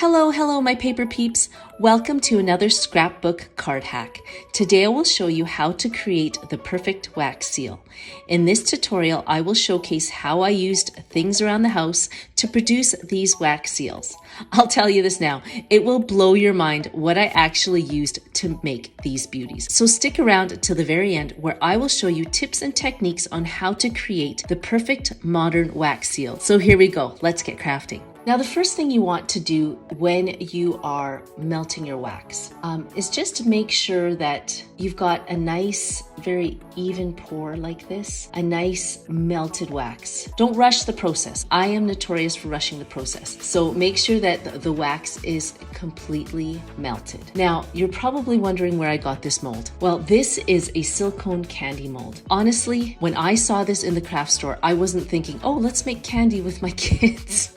Hello, my paper peeps. Welcome to another scrapbook card hack. Today I will show you how to create the perfect wax seal. In this tutorial, I will showcase how I used things around the house to produce these wax seals. I'll tell you this now, it will blow your mind what I actually used to make these beauties. So stick around till the very end where I will show you tips and techniques on how to create the perfect modern wax seal. So here we go, let's get crafting. Now, the first thing you want to do when you are melting your wax is just to make sure that you've got a nice, very even pour like this, a nice melted wax. Don't rush the process. I am notorious for rushing the process. So make sure that the wax is completely melted. Now, you're probably wondering where I got this mold. Well, this is a silicone candy mold. Honestly, when I saw this in the craft store, I wasn't thinking, oh, let's make candy with my kids.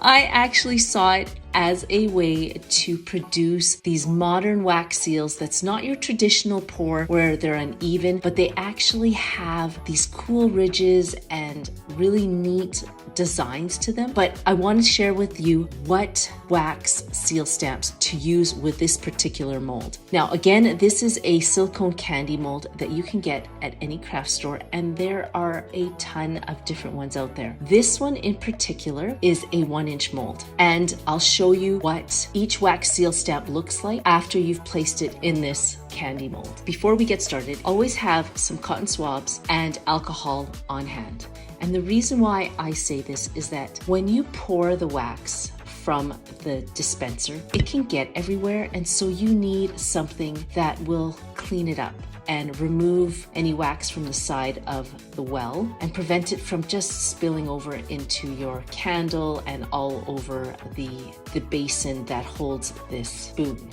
I actually saw it as a way to produce these modern wax seals that's not your traditional pour where they're uneven, but they actually have these cool ridges and really neat designs to them. But I want to share with you what wax seal stamps to use with this particular mold. Now, again, this is a silicone candy mold that you can get at any craft store, and there are a ton of different ones out there. This one in particular is a 1-inch mold, and I'll show you what each wax seal stamp looks like after you've placed it in this candy mold. Before we get started, always have some cotton swabs and alcohol on hand. And the reason why I say this is that when you pour the wax from the dispenser, it can get everywhere, and so you need something that will clean it up and remove any wax from the side of the well and prevent it from just spilling over into your candle and all over the basin that holds this spoon.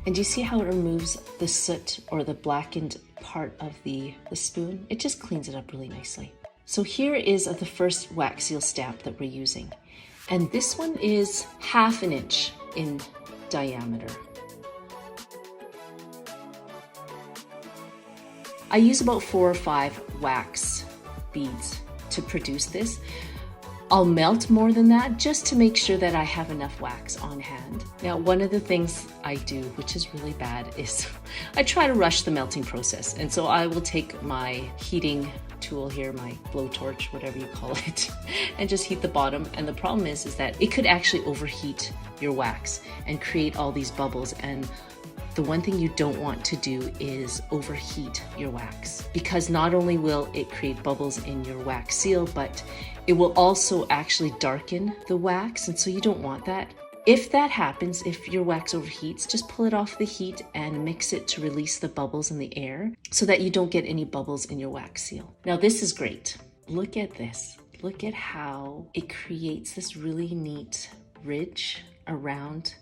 And do you see how it removes the soot or the blackened part of the spoon? It just cleans it up really nicely. So here is the first wax seal stamp that we're using. And this one is 1/2 inch in diameter. I use about 4 or 5 wax beads to produce this. I'll melt more than that just to make sure that I have enough wax on hand. Now, one of the things I do, which is really bad, is I try to rush the melting process. And so I will take my heating tool here, my blowtorch, whatever you call it, and just heat the bottom. And the problem is that it could actually overheat your wax and create all these bubbles. And the one thing you don't want to do is overheat your wax, because not only will it create bubbles in your wax seal, but it will also actually darken the wax, and so you don't want that. If that happens, if your wax overheats, just pull it off the heat and mix it to release the bubbles in the air so that you don't get any bubbles in your wax seal. Now, this is great. Look at this. Look at how it creates this really neat ridge around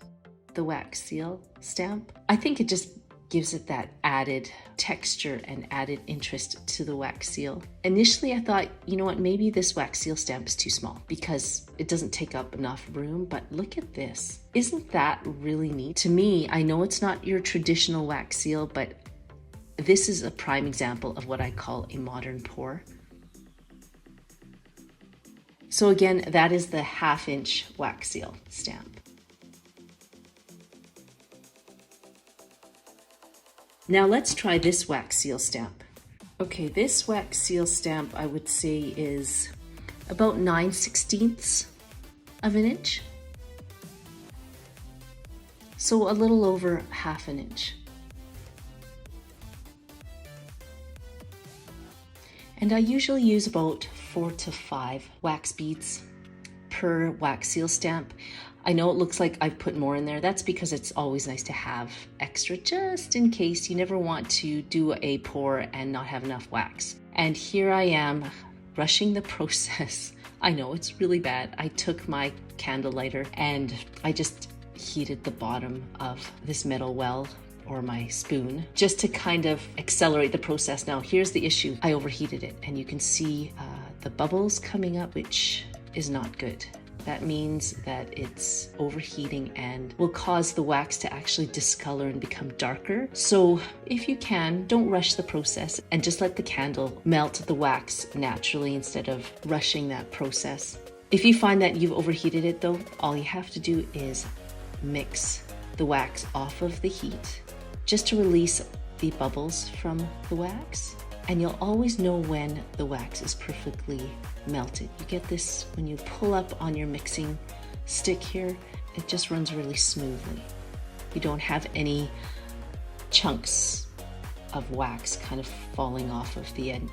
the wax seal stamp. I think it just gives it that added texture and added interest to the wax seal. Initially, I thought, you know what, maybe this wax seal stamp is too small because it doesn't take up enough room, but look at this. Isn't that really neat? To me, I know it's not your traditional wax seal, but this is a prime example of what I call a modern pour. So again, that is the 1/2 inch wax seal stamp. Now let's try this wax seal stamp. Okay, this wax seal stamp I would say is about 9/16 of an inch. So a little over 1/2 inch. And I usually use about 4 to 5 wax beads per wax seal stamp. I know it looks like I've put more in there. That's because it's always nice to have extra just in case. You never want to do a pour and not have enough wax. And here I am rushing the process. I know it's really bad. I took my candle lighter and I just heated the bottom of this metal well or my spoon just to kind of accelerate the process. Now, here's the issue. I overheated it and you can see the bubbles coming up, which is not good. that means that it's overheating and will cause the wax to actually discolor and become darker. So if you can, don't rush the process and just let the candle melt the wax naturally instead of rushing that process. If you find that you've overheated it though, all you have to do is mix the wax off of the heat just to release the bubbles from the wax. And you'll always know when the wax is perfectly melted. You get this when you pull up on your mixing stick here, it just runs really smoothly. You don't have any chunks of wax kind of falling off of the end.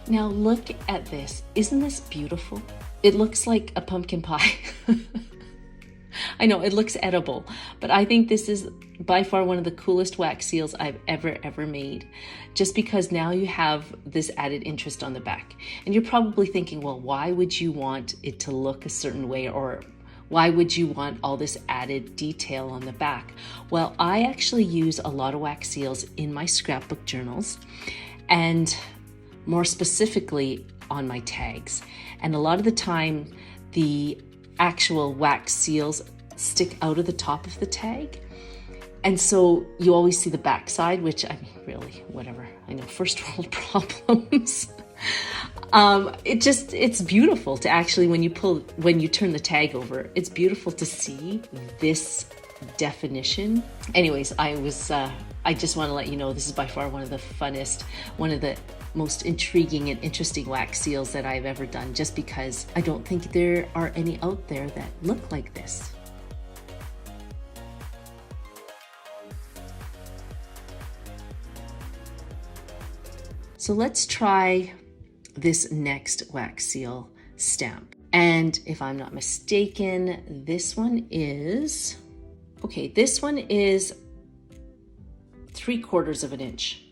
Now look at this. Isn't this beautiful? It looks like a pumpkin pie. I know it looks edible, but I think this is by far one of the coolest wax seals I've ever made, just because now you have this added interest on the back. And you're probably thinking, well, why would you want it to look a certain way, or why would you want all this added detail on the back? Well, I actually use a lot of wax seals in my scrapbook journals, and more specifically on my tags. And a lot of the time, the actual wax seals stick out of the top of the tag. And so you always see the back side, which I mean, really, whatever. I know, first world problems. It's beautiful to actually, when you turn the tag over, it's beautiful to see this definition. Anyways, I just want to let you know this is by far one of the funnest, one of the most intriguing and interesting wax seals that I've ever done, just because I don't think there are any out there that look like this. So let's try this next wax seal stamp. And if I'm not mistaken, this one is 3/4 of an inch.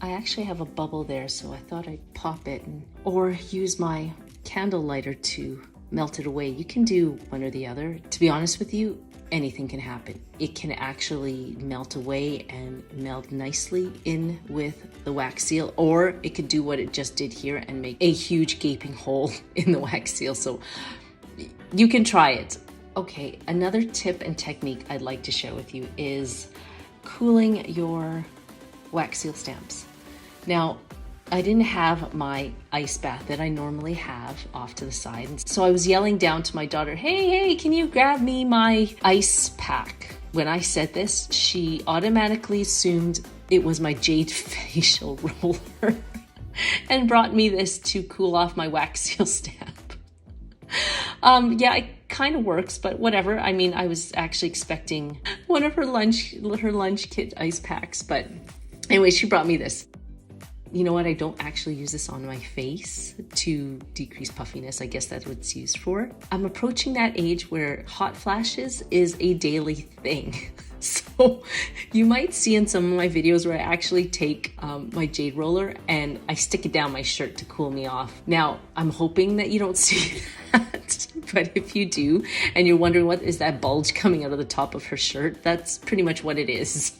I actually have a bubble there, so I thought I'd pop it or use my candle lighter to melt it away. You can do one or the other. To be honest with you, anything can happen. It can actually melt away and meld nicely in with the wax seal, or it could do what it just did here and make a huge gaping hole in the wax seal. So you can try it. Okay, another tip and technique I'd like to share with you is cooling your wax seal stamps. Now, I didn't have my ice bath that I normally have off to the side. And so I was yelling down to my daughter, hey, can you grab me my ice pack? When I said this, she automatically assumed it was my jade facial roller and brought me this to cool off my wax seal stamp. Yeah, it kind of works, but whatever. I mean, I was actually expecting one of her lunch kit ice packs, but anyway, she brought me this. You know what? I don't actually use this on my face to decrease puffiness. I guess that's what it's used for. I'm approaching that age where hot flashes is a daily thing. So you might see in some of my videos where I actually take my jade roller and I stick it down my shirt to cool me off. Now, I'm hoping that you don't see that, but if you do, and you're wondering what is that bulge coming out of the top of her shirt, that's pretty much what it is.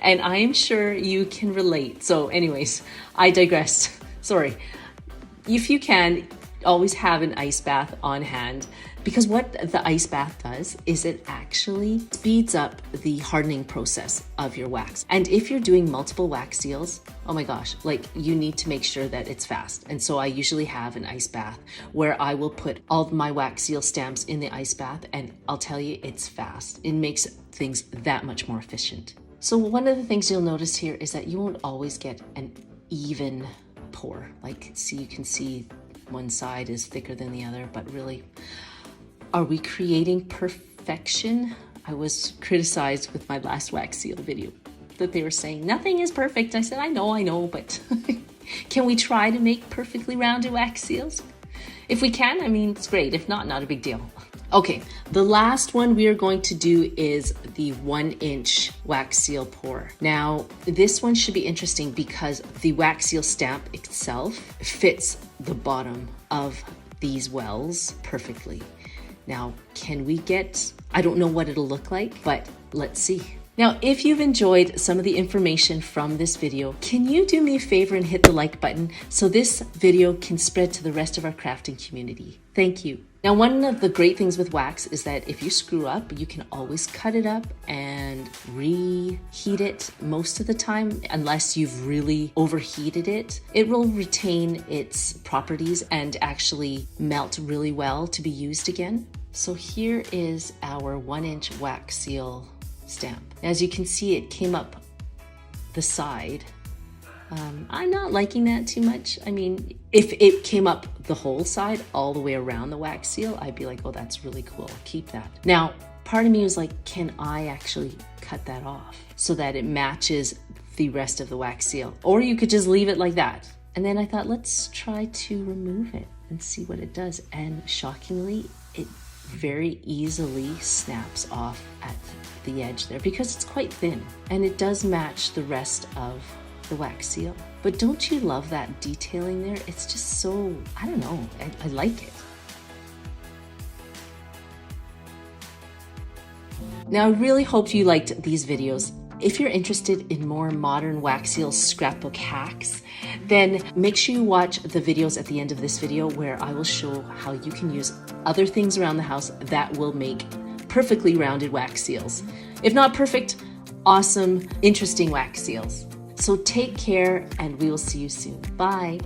And I am sure you can relate. So anyways, I digress. Sorry. If you can, always have an ice bath on hand, because what the ice bath does is it actually speeds up the hardening process of your wax. And if you're doing multiple wax seals, oh my gosh, like you need to make sure that it's fast. And so I usually have an ice bath where I will put all of my wax seal stamps in the ice bath, and I'll tell you, it's fast. It makes things that much more efficient. So one of the things you'll notice here is that you won't always get an even pour. Like, see, you can see one side is thicker than the other, but really, are we creating perfection? I was criticized with my last wax seal video that they were saying nothing is perfect. I said, I know, but can we try to make perfectly rounded wax seals? If we can, I mean, it's great. If not, not a big deal. Okay, the last one we are going to do is the 1-inch wax seal pour. Now, this one should be interesting because the wax seal stamp itself fits the bottom of these wells perfectly. Now, can we get, I don't know what it'll look like, but let's see. Now, if you've enjoyed some of the information from this video, can you do me a favor and hit the like button so this video can spread to the rest of our crafting community? Thank you. Now, one of the great things with wax is that if you screw up, you can always cut it up and reheat it most of the time, unless you've really overheated it. It will retain its properties and actually melt really well to be used again. So here is our 1-inch wax seal stamp. As you can see, it came up the side. I'm not liking that too much. I mean, if it came up the whole side all the way around the wax seal, I'd be like, oh, that's really cool. Keep that. Now, part of me was like, can I actually cut that off so that it matches the rest of the wax seal? Or you could just leave it like that. And then I thought, let's try to remove it and see what it does. And shockingly, it very easily snaps off at the edge there because it's quite thin and it does match the rest of the wax seal. But don't you love that detailing there? It's just so, I don't know, I like it. Now, I really hope you liked these videos. If you're interested in more modern wax seal scrapbook hacks, then make sure you watch the videos at the end of this video where I will show how you can use other things around the house that will make perfectly rounded wax seals. If not perfect, awesome, interesting wax seals. So take care and we will see you soon. Bye.